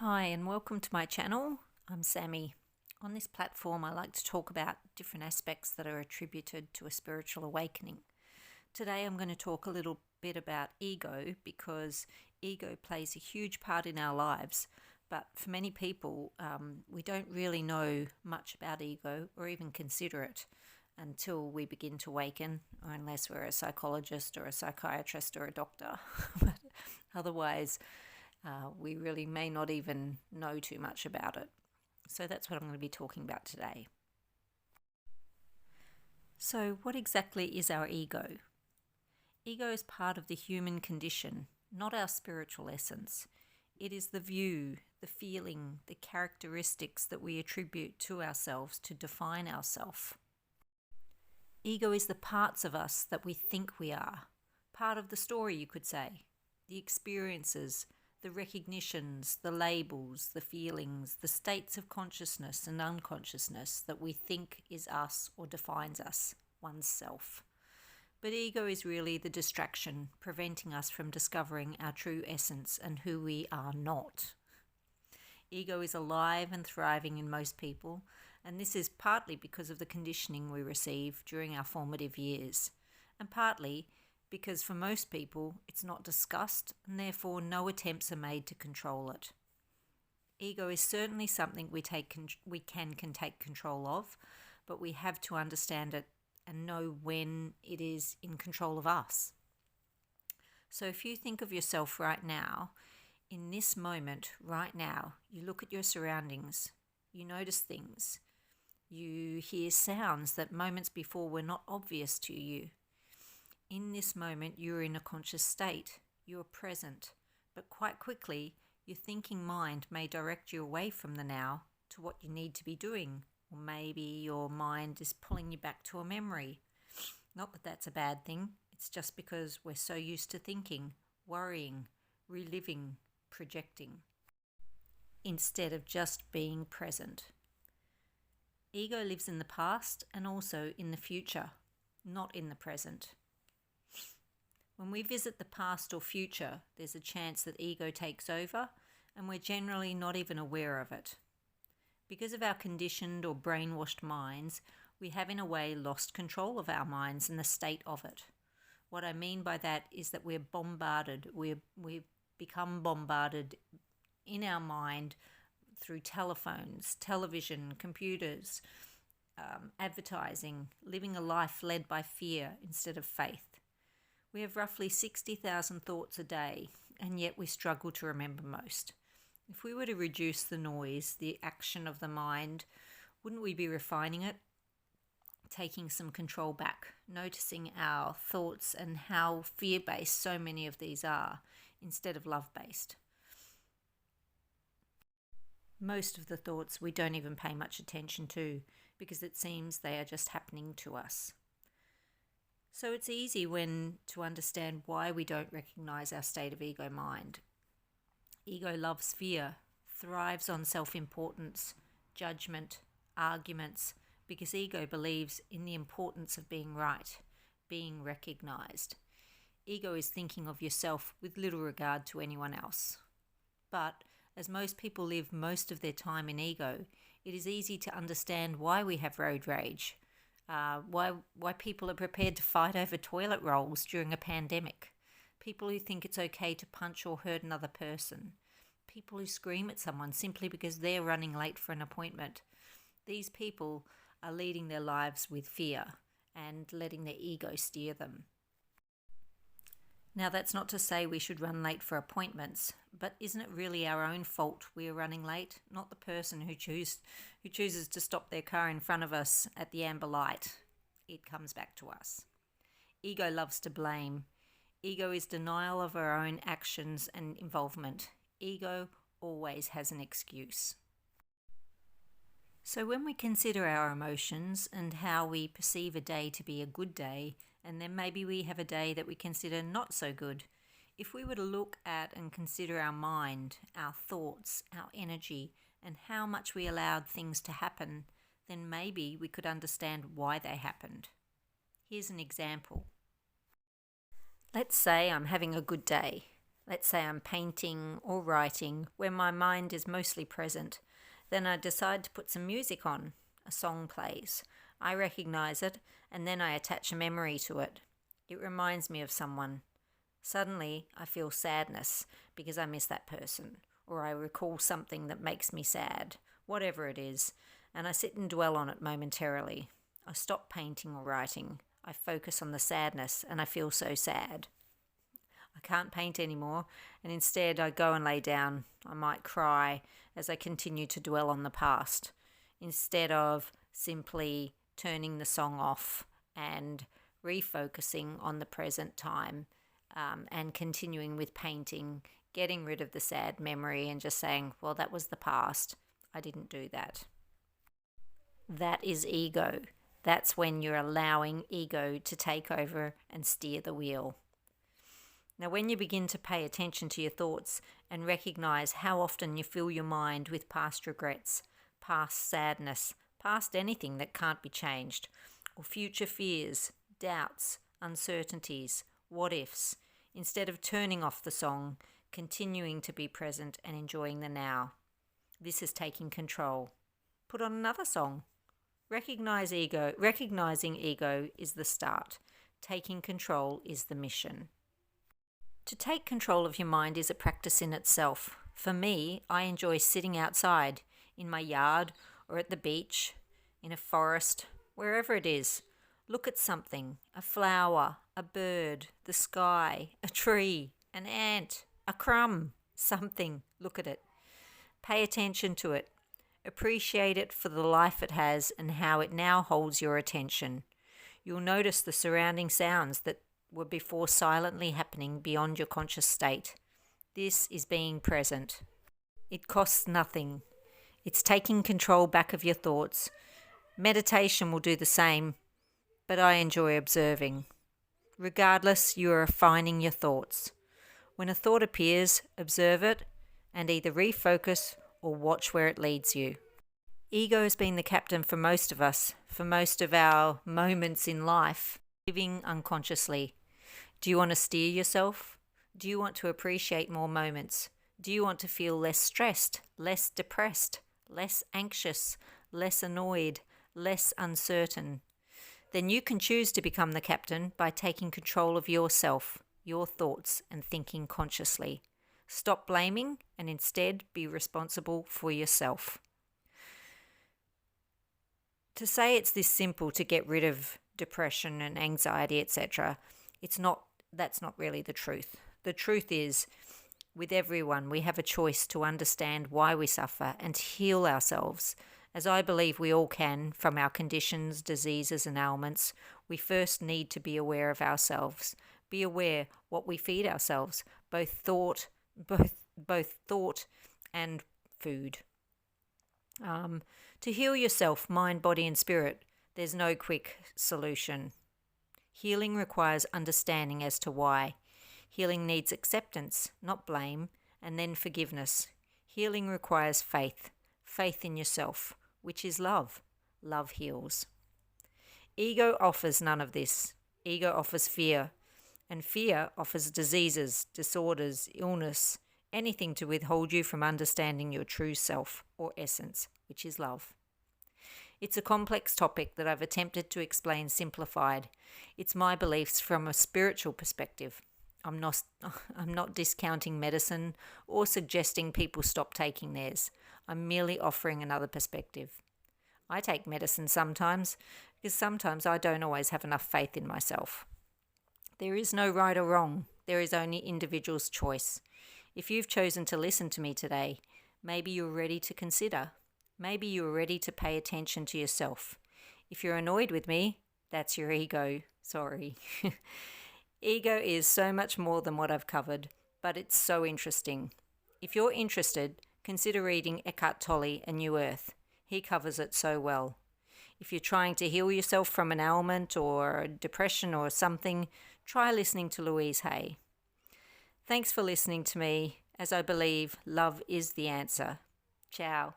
Hi and welcome to my channel. I'm Sammy. On this platform I like to talk about different aspects that are attributed to a spiritual awakening. Today I'm going to talk a little bit about ego because ego plays a huge part in our lives, but for many people we don't really know much about ego or even consider it until we begin to awaken, or unless we're a psychologist or a psychiatrist or a doctor. But otherwise we really may not even know too much about it. So that's what I'm going to be talking about today. So what exactly is our ego? Ego is part of the human condition, not our spiritual essence. It is the view, the feeling, the characteristics that we attribute to ourselves to define ourselves. Ego is the parts of us that we think we are, part of the story, you could say, the experiences, the recognitions, the labels, the feelings, the states of consciousness and unconsciousness that we think is us or defines us, oneself. But ego is really the distraction, preventing us from discovering our true essence and who we are not. Ego is alive and thriving in most people, and this is partly because of the conditioning we receive during our formative years, and partly because for most people it's not discussed and therefore no attempts are made to control it. Ego is certainly something we can take control of, but we have to understand it and know when it is in control of us. So if you think of yourself right now, in this moment, right now, you look at your surroundings, you notice things, you hear sounds that moments before were not obvious to you. In this moment, you're in a conscious state, you're present, but quite quickly, your thinking mind may direct you away from the now to what you need to be doing, or maybe your mind is pulling you back to a memory. Not that that's a bad thing, it's just because we're so used to thinking, worrying, reliving, projecting, instead of just being present. Ego lives in the past and also in the future, not in the present. When we visit the past or future, there's a chance that ego takes over and we're generally not even aware of it. Because of our conditioned or brainwashed minds, we have in a way lost control of our minds and the state of it. What I mean by that is that we're bombarded, we've become bombarded in our mind through telephones, television, computers, advertising, living a life led by fear instead of faith. We have roughly 60,000 thoughts a day, and yet we struggle to remember most. If we were to reduce the noise, the action of the mind, wouldn't we be refining it? Taking some control back, noticing our thoughts and how fear-based so many of these are, instead of love-based. Most of the thoughts we don't even pay much attention to, because it seems they are just happening to us. So it's easy to understand why we don't recognize our state of ego mind. Ego loves fear, thrives on self-importance, judgment, arguments, because ego believes in the importance of being right, being recognized. Ego is thinking of yourself with little regard to anyone else. But as most people live most of their time in ego, it is easy to understand why we have road rage, why people are prepared to fight over toilet rolls during a pandemic, people who think it's okay to punch or hurt another person, people who scream at someone simply because they're running late for an appointment. These people are leading their lives with fear and letting their ego steer them. Now, that's not to say we should run late for appointments, but isn't it really our own fault we are running late, not the person who chooses to stop their car in front of us at the amber light? It comes back to us. Ego loves to blame. Ego is denial of our own actions and involvement. Ego always has an excuse. So when we consider our emotions and how we perceive a day to be a good day, and then maybe we have a day that we consider not so good, if we were to look at and consider our mind, our thoughts, our energy, and how much we allowed things to happen, then maybe we could understand why they happened. Here's an example. Let's say I'm having a good day. Let's say I'm painting or writing where my mind is mostly present. Then I decide to put some music on. A song plays. I recognize it and then I attach a memory to it. It reminds me of someone. Suddenly I feel sadness because I miss that person, or I recall something that makes me sad, whatever it is, and I sit and dwell on it momentarily. I stop painting or writing. I focus on the sadness and I feel so sad. I can't paint anymore, and instead I go and lay down. I might cry as I continue to dwell on the past, instead of simply turning the song off and refocusing on the present time, and continuing with painting, getting rid of the sad memory and just saying, well, that was the past. I didn't do that. That is ego. That's when you're allowing ego to take over and steer the wheel. Now, when you begin to pay attention to your thoughts and recognize how often you fill your mind with past regrets, past sadness, past anything that can't be changed, or future fears, doubts, uncertainties, what ifs, instead of turning off the song, continuing to be present and enjoying the now. This is taking control. Put on another song. Recognizing ego is the start. Taking control is the mission. To take control of your mind is a practice in itself. For me, I enjoy sitting outside, in my yard or at the beach, in a forest, wherever it is. Look at something, a flower, a bird, the sky, a tree, an ant, a crumb, something. Look at it. Pay attention to it. Appreciate it for the life it has and how it now holds your attention. You'll notice the surrounding sounds that were before silently happening beyond your conscious state. This is being present. It costs nothing. It's taking control back of your thoughts. Meditation will do the same, but I enjoy observing. Regardless, you are refining your thoughts. When a thought appears, observe it and either refocus or watch where it leads you. Ego has been the captain for most of us, for most of our moments in life, living unconsciously. Do you want to steer yourself? Do you want to appreciate more moments? Do you want to feel less stressed, less depressed, less anxious, less annoyed, less uncertain? Then you can choose to become the captain by taking control of yourself, your thoughts, and thinking consciously. Stop blaming and instead be responsible for yourself. To say it's this simple to get rid of depression and anxiety, etc., that's not really the truth. The truth is, with everyone, we have a choice to understand why we suffer and heal ourselves. As I believe we all can, from our conditions, diseases and ailments, we first need to be aware of ourselves. Be aware what we feed ourselves, both thought and food. To heal yourself, mind, body and spirit, there's no quick solution. Healing requires understanding as to why. Healing needs acceptance, not blame, and then forgiveness. Healing requires faith in yourself, which is love. Love heals. Ego offers none of this. Ego offers fear, and fear offers diseases, disorders, illness, anything to withhold you from understanding your true self or essence, which is love. It's a complex topic that I've attempted to explain simplified. It's my beliefs from a spiritual perspective. I'm not discounting medicine or suggesting people stop taking theirs. I'm merely offering another perspective. I take medicine sometimes because sometimes I don't always have enough faith in myself. There is no right or wrong. There is only individual's choice. If you've chosen to listen to me today, maybe you're ready to consider. Maybe you're ready to pay attention to yourself. If you're annoyed with me, that's your ego. Sorry. Ego is so much more than what I've covered, but it's so interesting. If you're interested, consider reading Eckhart Tolle, A New Earth. He covers it so well. If you're trying to heal yourself from an ailment or depression or something, try listening to Louise Hay. Thanks for listening to me, as I believe love is the answer. Ciao.